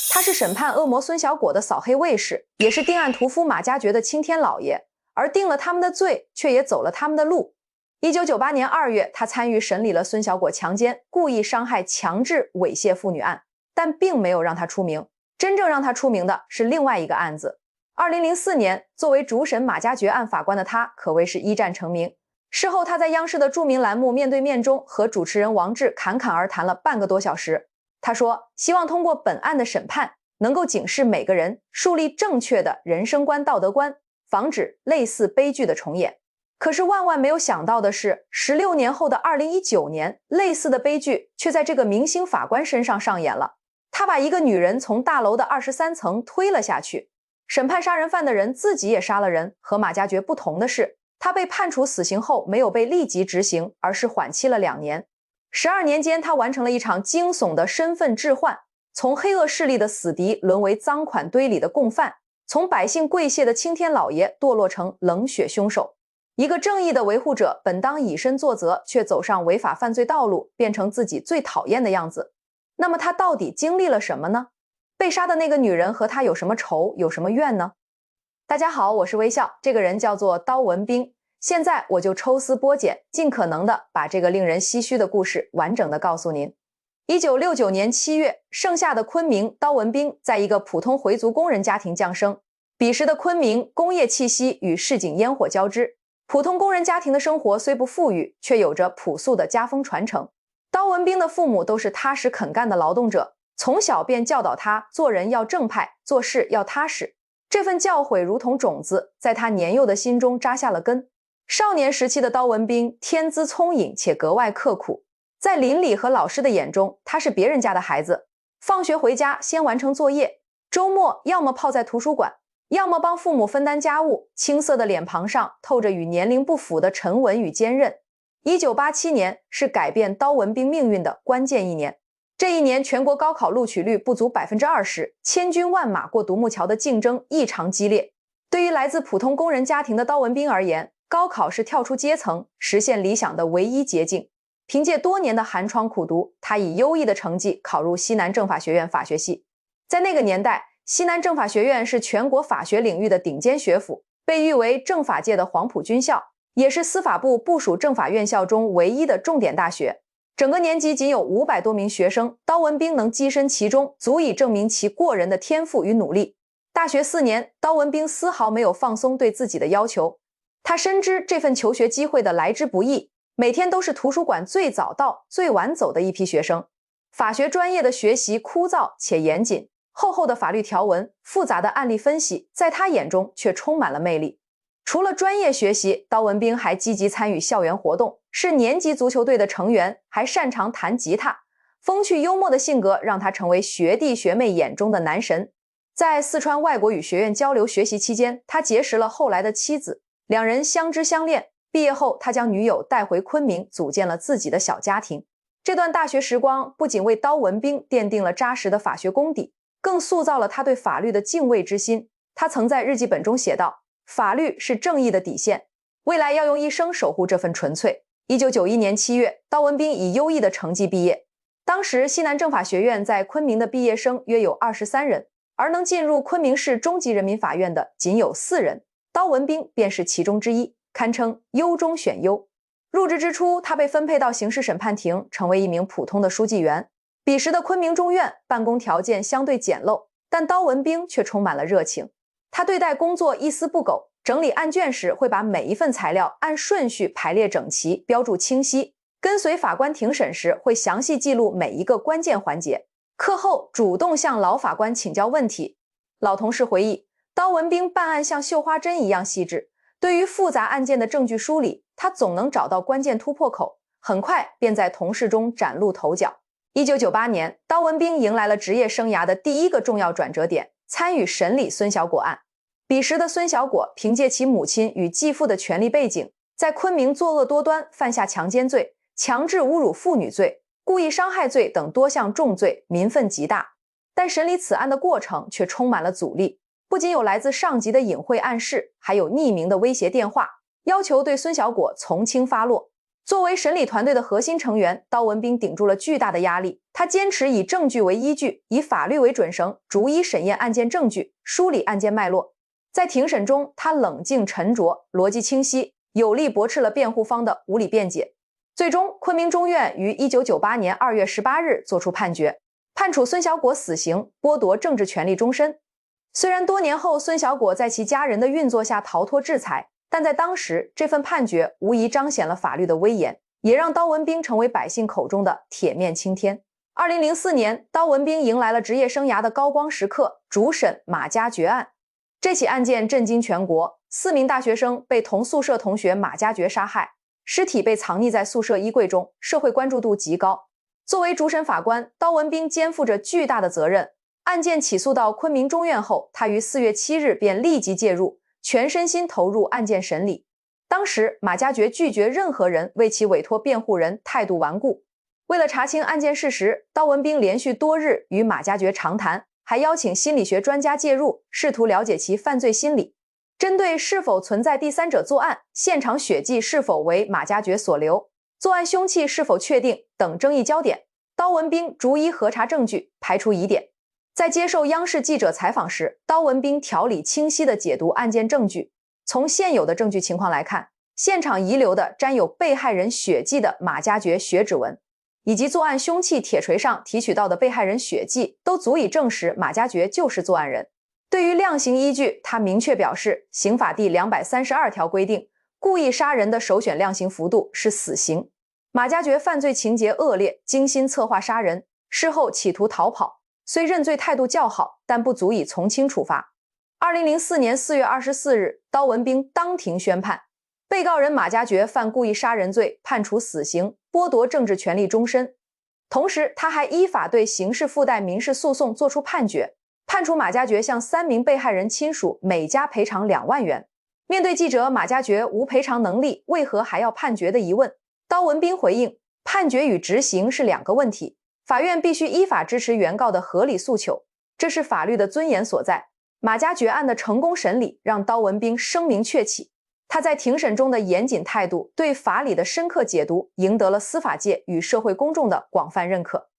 他是审判恶魔孙小果的扫黑卫士，也是定案屠夫马加爵的青天老爷，而定了他们的罪，却也走了他们的路。1998年2月，他参与审理了孙小果强奸、故意伤害、强制猥亵妇女案，但并没有让他出名。真正让他出名的是另外一个案子。2004年，作为主审马加爵案法官的他，可谓是一战成名。事后，他在央视的著名栏目《面对面》中和主持人王志侃侃而谈了半个多小时。他说，希望通过本案的审判，能够警示每个人，树立正确的人生观、道德观，防止类似悲剧的重演。可是万万没有想到的是，16年后的2019年，类似的悲剧却在这个明星法官身上上演了。他把一个女人从大楼的23层推了下去。审判杀人犯的人自己也杀了人，和马加爵不同的是，他被判处死刑后没有被立即执行，而是缓期了2年。12年间，他完成了一场惊悚的身份置换，从黑恶势力的死敌沦为赃款堆里的共犯，从百姓跪谢的青天老爷堕落成冷血凶手。一个正义的维护者本当以身作则，却走上违法犯罪道路，变成自己最讨厌的样子。那么他到底经历了什么呢？被杀的那个女人和他有什么仇，有什么怨呢？大家好，我是微笑，这个人叫做刀文彬。现在我就抽丝剥茧，尽可能的把这个令人唏嘘的故事完整的告诉您。1969年7月，盛夏的昆明，刀文彬在一个普通回族工人家庭降生。彼时的昆明，工业气息与市井烟火交织，普通工人家庭的生活虽不富裕，却有着朴素的家风传承。刀文彬的父母都是踏实肯干的劳动者，从小便教导他做人要正派，做事要踏实。这份教诲如同种子，在他年幼的心中扎下了根。少年时期的刀文彬天资聪颖且格外刻苦，在邻里和老师的眼中，他是别人家的孩子。放学回家先完成作业，周末要么泡在图书馆，要么帮父母分担家务，青涩的脸庞上透着与年龄不符的沉稳与坚韧。1987年是改变刀文彬命运的关键一年。这一年，全国高考录取率不足 20%， 千军万马过独木桥的竞争异常激烈。对于来自普通工人家庭的刀文彬而言，高考是跳出阶层，实现理想的唯一捷径。凭借多年的寒窗苦读，他以优异的成绩考入西南政法学院法学系。在那个年代，西南政法学院是全国法学领域的顶尖学府，被誉为政法界的黄埔军校，也是司法部部属政法院校中唯一的重点大学。整个年级仅有500多名学生，刀文彬能跻身其中，足以证明其过人的天赋与努力。大学4年，刀文彬丝毫没有放松对自己的要求。他深知这份求学机会的来之不易，每天都是图书馆最早到、最晚走的一批学生。法学专业的学习枯燥且严谨，厚厚的法律条文、复杂的案例分析，在他眼中却充满了魅力。除了专业学习，刀文彬还积极参与校园活动，是年级足球队的成员，还擅长弹吉他。风趣幽默的性格让他成为学弟学妹眼中的男神。在四川外国语学院交流学习期间，他结识了后来的妻子，两人相知相恋。毕业后，他将女友带回昆明，组建了自己的小家庭。这段大学时光不仅为刀文彬奠定了扎实的法学功底，更塑造了他对法律的敬畏之心。他曾在日记本中写道：法律是正义的底线，未来要用一生守护这份纯粹。1991年7月，刀文彬以优异的成绩毕业。当时西南政法学院在昆明的毕业生约有23人，而能进入昆明市中级人民法院的仅有4人，刀文彬便是其中之一，堪称优中选优。入职之初，他被分配到刑事审判庭，成为一名普通的书记员。彼时的昆明中院办公条件相对简陋，但刀文彬却充满了热情。他对待工作一丝不苟，整理案卷时会把每一份材料按顺序排列整齐，标注清晰。跟随法官庭审时会详细记录每一个关键环节。课后主动向老法官请教问题。老同事回忆，刀文彬办案像绣花针一样细致，对于复杂案件的证据梳理，他总能找到关键突破口，很快便在同事中崭露头角。1998年，刀文彬迎来了职业生涯的第一个重要转折点，参与审理孙小果案。彼时的孙小果凭借其母亲与继父的权力背景，在昆明作恶多端，犯下强奸罪、强制侮辱妇女罪、故意伤害罪等多项重罪，民愤极大。但审理此案的过程却充满了阻力，不仅有来自上级的隐晦暗示，还有匿名的威胁电话，要求对孙小果从轻发落。作为审理团队的核心成员，刀文彬顶住了巨大的压力。他坚持以证据为依据，以法律为准绳，逐一审验案件证据，梳理案件脉络。在庭审中，他冷静沉着，逻辑清晰，有力驳斥了辩护方的无理辩解。最终，昆明中院于1998年2月18日作出判决，判处孙小果死刑，剥夺政治权利终身。虽然多年后孙小果在其家人的运作下逃脱制裁，但在当时，这份判决无疑彰显了法律的威严，也让刀文彬成为百姓口中的铁面青天。2004年，刀文彬迎来了职业生涯的高光时刻，主审马加爵案。这起案件震惊全国，4名大学生被同宿舍同学马加爵杀害，尸体被藏匿在宿舍衣柜中，社会关注度极高。作为主审法官，刀文彬肩负着巨大的责任。案件起诉到昆明中院后，他于4月7日便立即介入，全身心投入案件审理。当时，马加爵拒绝任何人为其委托辩护人，态度顽固。为了查清案件事实，刀文彬连续多日与马加爵长谈，还邀请心理学专家介入，试图了解其犯罪心理。针对是否存在第三者作案、现场血迹是否为马加爵所留、作案凶器是否确定等争议焦点，刀文彬逐一核查证据，排除疑点。在接受央视记者采访时，刀文彬条理清晰地解读案件证据。从现有的证据情况来看，现场遗留的沾有被害人血迹的马加爵血指纹，以及作案凶器铁锤上提取到的被害人血迹，都足以证实马加爵就是作案人。对于量刑依据，他明确表示，刑法第232条规定，故意杀人的首选量刑幅度是死刑。马加爵犯罪情节恶劣，精心策划杀人，事后企图逃跑，虽认罪态度较好，但不足以从轻处罚。2004年4月24日，刀文彬当庭宣判，被告人马加爵犯故意杀人罪，判处死刑，剥夺政治权利终身。同时，他还依法对刑事附带民事诉讼作出判决，判处马加爵向3名被害人亲属每家赔偿2万元。面对记者马加爵无赔偿能力，为何还要判决的疑问，刀文彬回应，判决与执行是2个问题，法院必须依法支持原告的合理诉求，这是法律的尊严所在。马加爵案的成功审理让刀文彬声名鹊起，他在庭审中的严谨态度，对法理的深刻解读，赢得了司法界与社会公众的广泛认可。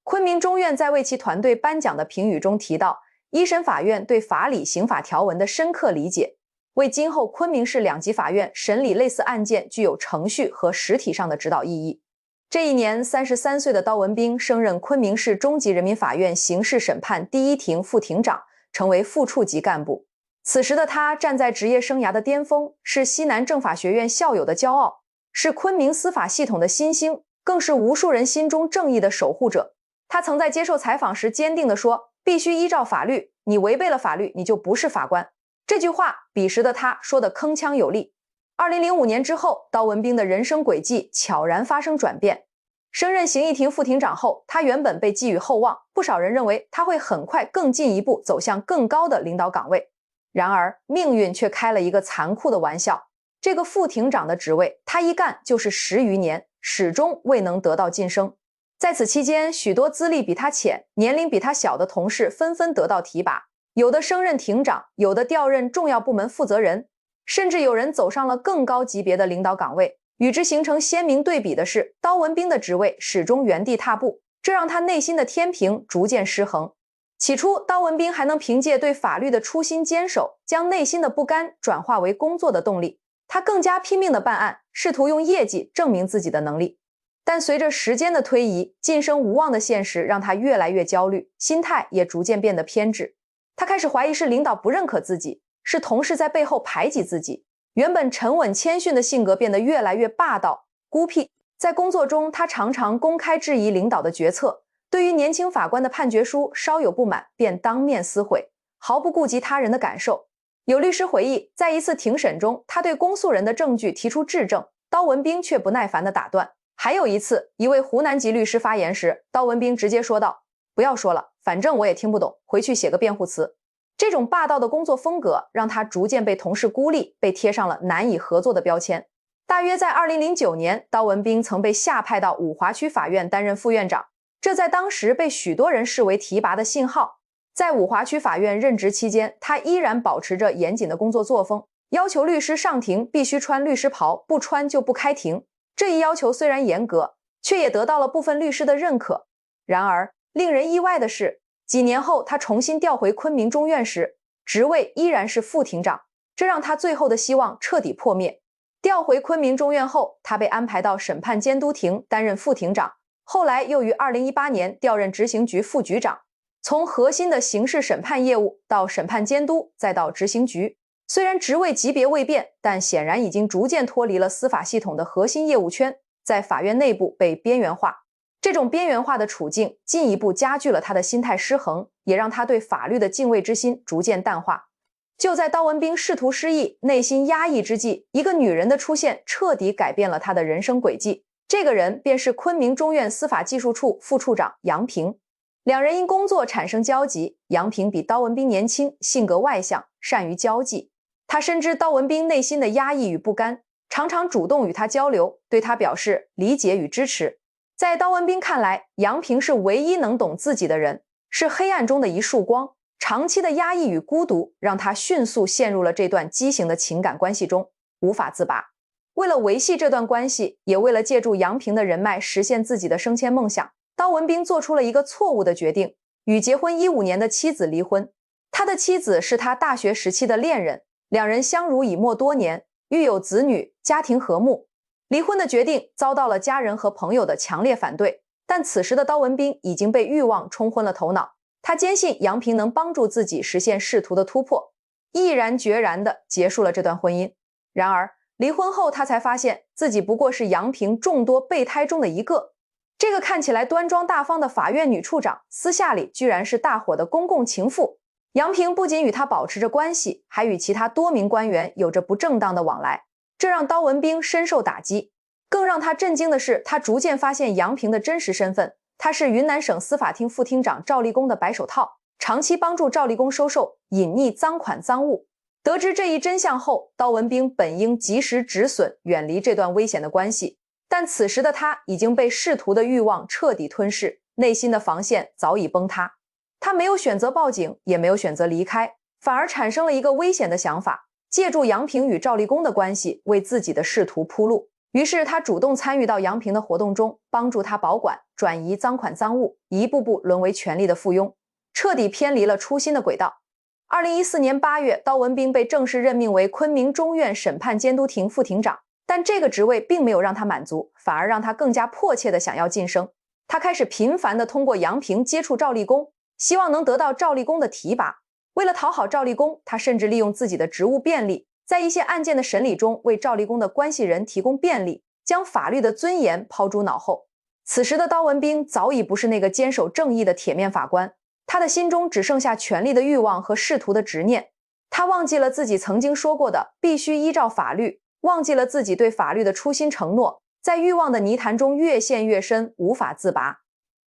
昆明中院在为其团队颁奖的评语中提到，一审法院对法理刑法条文的深刻理解，为今后昆明市2级法院审理类似案件具有程序和实体上的指导意义。这一年，33岁的刀文彬升任昆明市中级人民法院刑事审判第1庭副庭长，成为副处级干部。此时的他站在职业生涯的巅峰，是西南政法学院校友的骄傲，是昆明司法系统的新星，更是无数人心中正义的守护者。他曾在接受采访时坚定地说，必须依照法律，你违背了法律，你就不是法官。这句话彼时的他说得铿锵有力。2005年之后，刀文彬的人生轨迹悄然发生转变。升任刑一庭副庭长后，他原本被寄予厚望，不少人认为他会很快更进一步走向更高的领导岗位。然而，命运却开了一个残酷的玩笑。这个副庭长的职位，他一干就是10余年，始终未能得到晋升。在此期间，许多资历比他浅、年龄比他小的同事纷纷得到提拔，有的升任庭长，有的调任重要部门负责人，甚至有人走上了更高级别的领导岗位。与之形成鲜明对比的是，刀文彬的职位始终原地踏步，这让他内心的天平逐渐失衡。起初，刀文彬还能凭借对法律的初心坚守，将内心的不甘转化为工作的动力。他更加拼命地办案，试图用业绩证明自己的能力。但随着时间的推移，晋升无望的现实让他越来越焦虑，心态也逐渐变得偏执。他开始怀疑是领导不认可自己，是同事在背后排挤自己。原本沉稳谦逊的性格变得越来越霸道、孤僻。在工作中，他常常公开质疑领导的决策，对于年轻法官的判决书稍有不满便当面撕毁，毫不顾及他人的感受。有律师回忆，在一次庭审中，他对公诉人的证据提出质证，刀文彬却不耐烦地打断。还有一次，一位湖南籍律师发言时，刀文彬直接说道，不要说了，反正我也听不懂，回去写个辩护词。这种霸道的工作风格让他逐渐被同事孤立，被贴上了难以合作的标签。大约在2009年，刀文彬曾被下派到五华区法院担任副院长，这在当时被许多人视为提拔的信号。在五华区法院任职期间，他依然保持着严谨的工作作风，要求律师上庭必须穿律师袍，不穿就不开庭。这一要求虽然严格，却也得到了部分律师的认可。然而，令人意外的是，几年后他重新调回昆明中院时，职位依然是副庭长，这让他最后的希望彻底破灭。调回昆明中院后，他被安排到审判监督庭担任副庭长，后来又于2018年调任执行局副局长。从核心的刑事审判业务到审判监督，再到执行局，虽然职位级别未变，但显然已经逐渐脱离了司法系统的核心业务圈，在法院内部被边缘化。这种边缘化的处境进一步加剧了他的心态失衡，也让他对法律的敬畏之心逐渐淡化。就在刀文彬仕途失意、内心压抑之际，一个女人的出现彻底改变了他的人生轨迹。这个人便是昆明中院司法技术处副处长杨平。两人因工作产生交集，杨平比刀文彬年轻，性格外向，善于交际。他深知刀文彬内心的压抑与不甘，常常主动与他交流，对他表示理解与支持。在刀文彬看来，杨平是唯一能懂自己的人，是黑暗中的一束光。长期的压抑与孤独让他迅速陷入了这段畸形的情感关系中，无法自拔。为了维系这段关系，也为了借助杨平的人脉实现自己的升迁梦想，刀文彬做出了一个错误的决定，与结婚15年的妻子离婚。他的妻子是他大学时期的恋人，两人相濡以沫多年，育有子女，家庭和睦。离婚的决定遭到了家人和朋友的强烈反对，但此时的刀文彬已经被欲望冲昏了头脑，他坚信杨平能帮助自己实现仕途的突破，毅然决然地结束了这段婚姻。然而，离婚后他才发现自己不过是杨平众多备胎中的一个。这个看起来端庄大方的法院女处长，私下里居然是大伙的公共情妇。杨平不仅与她保持着关系，还与其他多名官员有着不正当的往来，这让刀文彬深受打击。更让他震惊的是，他逐渐发现杨平的真实身份，他是云南省司法厅副厅长赵立功的白手套，长期帮助赵立功收受隐匿赃款赃物。得知这一真相后，刀文彬本应及时止损，远离这段危险的关系，但此时的他已经被仕途的欲望彻底吞噬，内心的防线早已崩塌。他没有选择报警，也没有选择离开，反而产生了一个危险的想法，借助杨平与赵立功的关系为自己的仕途铺路。于是他主动参与到杨平的活动中，帮助他保管、转移赃款赃物，一步步沦为权力的附庸，彻底偏离了初心的轨道。2014年8月，刀文彬被正式任命为昆明中院审判监督庭副庭长，但这个职位并没有让他满足，反而让他更加迫切地想要晋升。他开始频繁地通过杨平接触赵立功，希望能得到赵立功的提拔。为了讨好赵立功，他甚至利用自己的职务便利，在一些案件的审理中为赵立功的关系人提供便利，将法律的尊严抛诸脑后。此时的刀文彬早已不是那个坚守正义的铁面法官，他的心中只剩下权力的欲望和仕途的执念。他忘记了自己曾经说过的必须依照法律，忘记了自己对法律的初心承诺，在欲望的泥潭中越陷越深，无法自拔。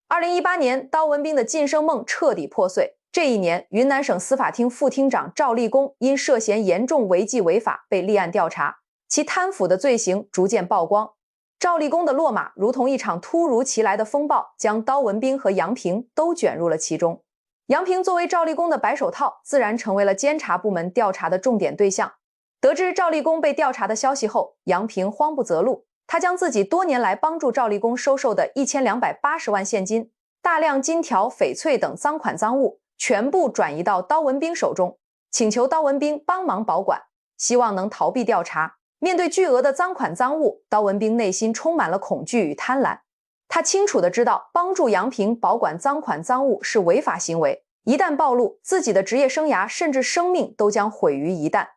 2018年，刀文彬的晋升梦彻底破碎。这一年，云南省司法厅副厅长赵立功因涉嫌严重违纪违法被立案调查，其贪腐的罪行逐渐曝光。赵立功的落马如同一场突如其来的风暴，将刀文彬和杨平都卷入了其中。杨平作为赵立功的白手套，自然成为了监察部门调查的重点对象。得知赵立功被调查的消息后，杨平慌不择路，他将自己多年来帮助赵立功收受的1280万现金、大量金条、翡翠等赃款赃物全部转移到刀文彬手中，请求刀文彬帮忙保管，希望能逃避调查。面对巨额的赃款赃物，刀文彬内心充满了恐惧与贪婪。他清楚地知道，帮助杨平保管赃款赃物是违法行为，一旦暴露，自己的职业生涯甚至生命都将毁于一旦。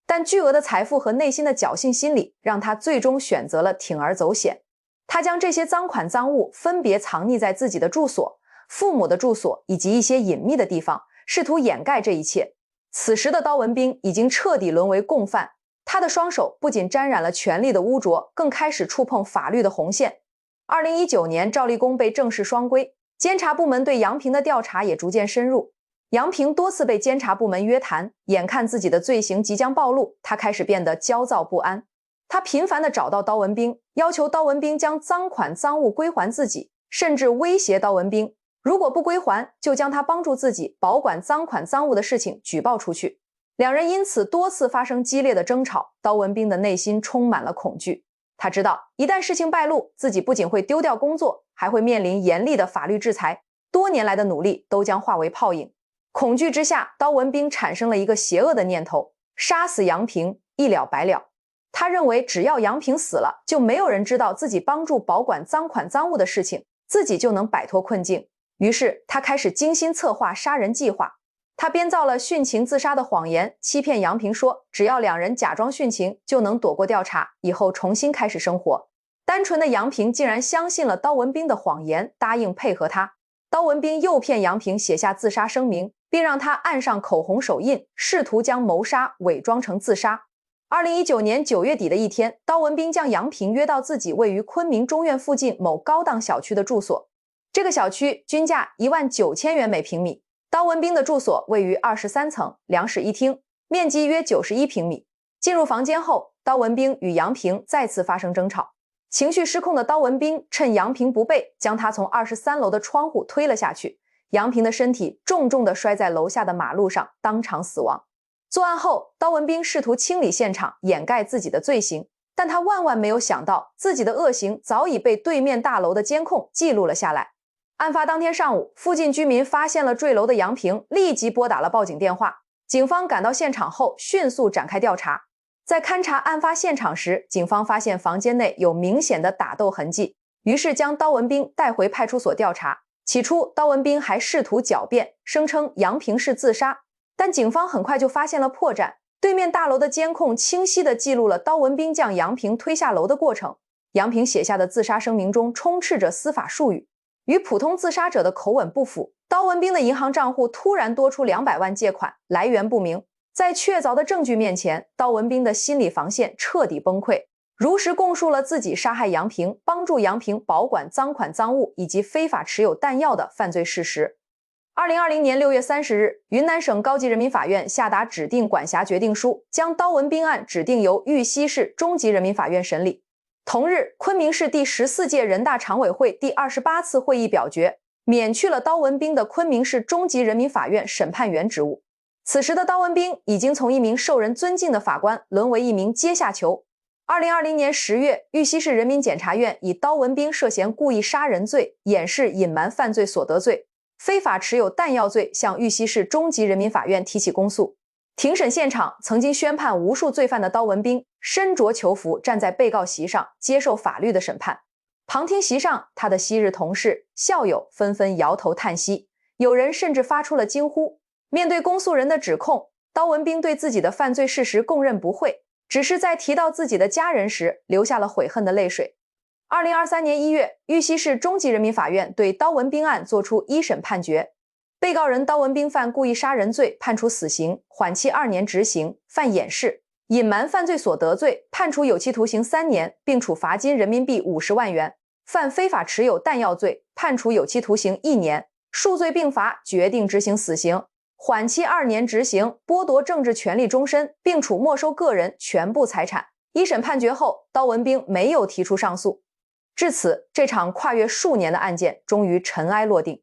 但巨额的财富和内心的侥幸心理，让他最终选择了铤而走险。他将这些赃款赃物分别藏匿在自己的住所、父母的住所以及一些隐秘的地方，试图掩盖这一切。此时的刀文彬已经彻底沦为共犯，他的双手不仅沾染了权力的污浊，更开始触碰法律的红线。2019年，赵立功被正式双规，监察部门对杨平的调查也逐渐深入。杨平多次被监察部门约谈，眼看自己的罪行即将暴露，他开始变得焦躁不安。他频繁地找到刀文彬，要求刀文彬将赃款赃物归还自己，甚至威胁刀文彬，如果不归还，就将他帮助自己保管赃款赃物的事情举报出去。两人因此多次发生激烈的争吵，刀文彬的内心充满了恐惧。他知道一旦事情败露，自己不仅会丢掉工作，还会面临严厉的法律制裁，多年来的努力都将化为泡影。恐惧之下，刀文彬产生了一个邪恶的念头：杀死杨平，一了百了。他认为只要杨平死了，就没有人知道自己帮助保管赃款赃物的事情，自己就能摆脱困境。于是他开始精心策划杀人计划。他编造了殉情自杀的谎言，欺骗杨平说只要两人假装殉情，就能躲过调查，以后重新开始生活。单纯的杨平竟然相信了刀文彬的谎言，答应配合他。刀文彬诱骗杨平写下自杀声明，并让他按上口红手印，试图将谋杀伪装成自杀。2019年9月底的一天，刀文彬将杨平约到自己位于昆明中院附近某高档小区的住所。这个小区均价19000元每平米。刀文彬的住所位于23层，2室1厅，面积约91平米。进入房间后，刀文彬与杨平再次发生争吵。情绪失控的刀文彬趁杨平不备，将他从23楼的窗户推了下去。杨平的身体重重地摔在楼下的马路上，当场死亡。作案后，刀文彬试图清理现场，掩盖自己的罪行，但他万万没有想到，自己的恶行早已被对面大楼的监控记录了下来。案发当天上午，附近居民发现了坠楼的杨平，立即拨打了报警电话。警方赶到现场后，迅速展开调查。在勘察案发现场时，警方发现房间内有明显的打斗痕迹，于是将刀文彬带回派出所调查。起初，刀文彬还试图狡辩，声称杨平是自杀，但警方很快就发现了破绽。对面大楼的监控清晰地记录了刀文彬将杨平推下楼的过程。杨平写下的自杀声明中充斥着司法术语，与普通自杀者的口吻不符。刀文彬的银行账户突然多出200万借款，来源不明。在确凿的证据面前，刀文彬的心理防线彻底崩溃，如实供述了自己杀害杨平、帮助杨平保管赃款赃物以及非法持有弹药的犯罪事实。2020年6月30日，云南省高级人民法院下达指定管辖决定书，将刀文彬案指定由玉溪市中级人民法院审理。同日，昆明市第14届人大常委会第28次会议表决，免去了刀文彬的昆明市中级人民法院审判员职务。此时的刀文彬已经从一名受人尊敬的法官沦为一名阶下囚。2020年10月，玉溪市人民检察院以刀文彬涉嫌故意杀人罪、掩饰隐瞒犯罪所得罪、非法持有弹药罪向玉溪市中级人民法院提起公诉。庭审现场，曾经宣判无数罪犯的刀文彬身着囚服站在被告席上，接受法律的审判。旁听席上，他的昔日同事、校友纷纷摇头叹息，有人甚至发出了惊呼。面对公诉人的指控，刀文彬对自己的犯罪事实供认不讳，只是在提到自己的家人时，流下了悔恨的泪水。2023年1月，玉溪市中级人民法院对刀文彬案作出一审判决，被告人刀文彬犯故意杀人罪，判处死刑，缓期2年执行；犯掩饰、隐瞒犯罪所得罪，判处有期徒刑3年，并处罚金人民币50万元；犯非法持有弹药罪，判处有期徒刑1年，数罪并罚，决定执行死刑。缓期2年执行，剥夺政治权利终身，并处没收个人全部财产。一审判决后，刀文彬没有提出上诉。至此，这场跨越数年的案件终于尘埃落定。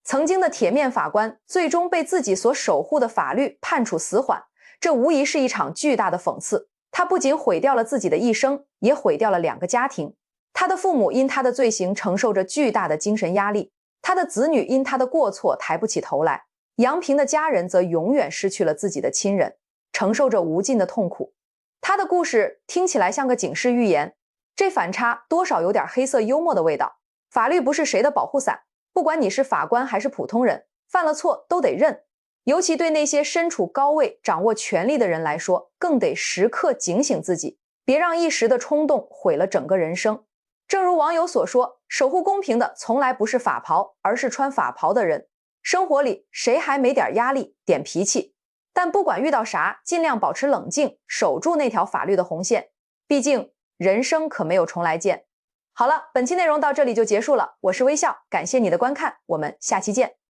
曾经的铁面法官，最终被自己所守护的法律判处死缓，这无疑是一场巨大的讽刺。他不仅毁掉了自己的一生，也毁掉了2个家庭。他的父母因他的罪行承受着巨大的精神压力，他的子女因他的过错抬不起头来。杨平的家人则永远失去了自己的亲人，承受着无尽的痛苦。他的故事听起来像个警示寓言，这反差多少有点黑色幽默的味道。法律不是谁的保护伞，不管你是法官还是普通人，犯了错都得认。尤其对那些身处高位、掌握权力的人来说，更得时刻警醒自己，别让一时的冲动毁了整个人生。正如网友所说，守护公平的从来不是法袍，而是穿法袍的人。生活里谁还没点压力、点脾气？但不管遇到啥，尽量保持冷静，守住那条法律的红线。毕竟人生可没有重来见。好了，本期内容到这里就结束了，我是微笑，感谢你的观看，我们下期见。